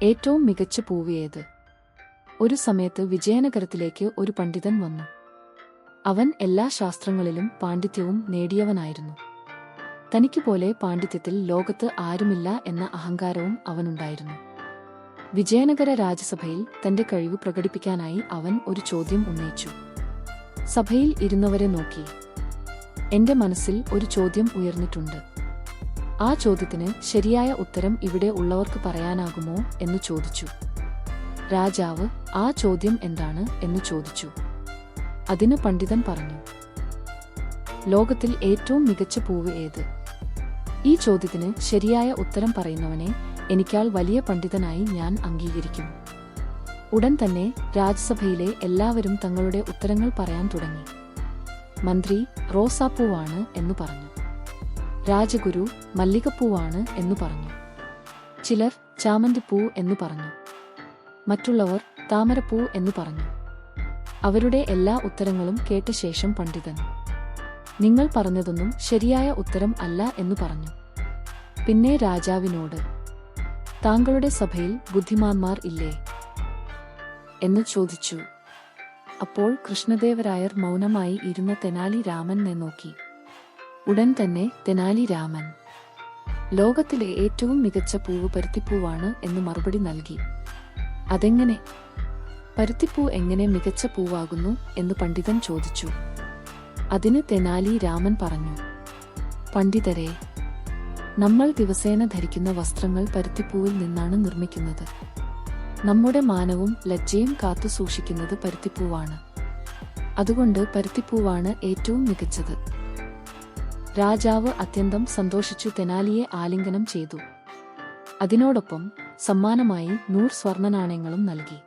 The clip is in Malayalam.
ഏറ്റവും മികച്ച പൂവ് ഏത്? ഒരു സമയത്ത് വിജയനഗരത്തിലേക്ക് ഒരു പണ്ഡിതൻ വന്നു. അവൻ എല്ലാ ശാസ്ത്രങ്ങളിലും പാണ്ഡിത്യവും നേടിയവനായിരുന്നു. തനിക്കുപോലെ പാണ്ഡിത്യത്തിൽ ലോകത്ത് ആരുമില്ല എന്ന അഹങ്കാരവും അവനുണ്ടായിരുന്നു. വിജയനഗര രാജസഭയിൽ തന്റെ കഴിവ് പ്രകടിപ്പിക്കാനായി അവൻ ഒരു ചോദ്യം ഉന്നയിച്ചു. സഭയിൽ ഇരുന്നവരെ നോക്കി, എന്റെ മനസ്സിൽ ഒരു ചോദ്യം ഉയർന്നിട്ടുണ്ട്. ആ ചോദ്യത്തിന് ശരിയായ ഉത്തരം ഇവിടെ ഉള്ളവർക്ക് പറയാനാകുമോ എന്ന് ചോദിച്ചു. രാജാവ്, ആ ചോദ്യം എന്താണ് എന്ന് ചോദിച്ചു. അതിന് പണ്ഡിതൻ പറഞ്ഞു, ലോകത്തിൽ ഏറ്റവും മികച്ച പൂവ് ഏത്? ഈ ചോദ്യത്തിന് ശരിയായ ഉത്തരം പറയുന്നവനെ എനിക്കാൾ വലിയ പണ്ഡിതനായി ഞാൻ അംഗീകരിക്കും. ഉടൻ തന്നെ രാജ്യസഭയിലെ എല്ലാവരും തങ്ങളുടെ ഉത്തരങ്ങൾ പറയാൻ തുടങ്ങി. മന്ത്രി റോസാപ്പൂവാണ് എന്ന് പറഞ്ഞു. രാജഗുരു മല്ലികപ്പൂവാണ് എന്ന് പറഞ്ഞു. ചിലർ ചാമന്തിപ്പൂ എന്ന് പറഞ്ഞു. മറ്റുള്ളവർ താമരപ്പൂ എന്ന് പറഞ്ഞു. അവരുടെ എല്ലാ ഉത്തരങ്ങളും കേട്ട ശേഷം പണ്ഡിതൻ, നിങ്ങൾ പറഞ്ഞതൊന്നും ശരിയായ ഉത്തരം അല്ല എന്ന് പറഞ്ഞു. പിന്നെ രാജാവിനോട്, താങ്കളുടെ സഭയിൽ ബുദ്ധിമാന്മാർ ഇല്ലേ എന്ന് ചോദിച്ചു. അപ്പോൾ കൃഷ്ണദേവരായർ മൗനമായി ഇരുന്ന തെനാലി രാമനെ നോക്കി. ഉടൻ തന്നെ തെനാലി രാമൻ, ലോകത്തിലെ ഏറ്റവും മികച്ച പൂവ് പരുത്തിപ്പൂവാണ് എന്ന് മറുപടി നൽകി. അതെങ്ങനെ? പരുത്തിപ്പൂ എങ്ങനെ മികച്ച പൂവാകുന്നു എന്ന് പണ്ഡിതൻ ചോദിച്ചു. അതിന് തെനാലി രാമൻ പറഞ്ഞു, പണ്ഡിതരെ, നമ്മൾ ദിവസേന ധരിക്കുന്ന വസ്ത്രങ്ങൾ പരുത്തിപ്പൂവിൽ നിന്നാണ് നിർമ്മിക്കുന്നത്. നമ്മുടെ മാനവും ലജ്ജയും കാത്തു സൂക്ഷിക്കുന്നത് പരുത്തിപ്പൂവാണ്. അതുകൊണ്ട് പരുത്തിപ്പൂവാണ് ഏറ്റവും മികച്ചത്. രാജാവ് അത്യന്തം സന്തോഷിച്ചു തെനാലിയെ ആലിംഗനം ചെയ്തു. അതിനോടൊപ്പം സമ്മാനമായി 100 സ്വർണ്ണനാണയങ്ങളും നൽകി.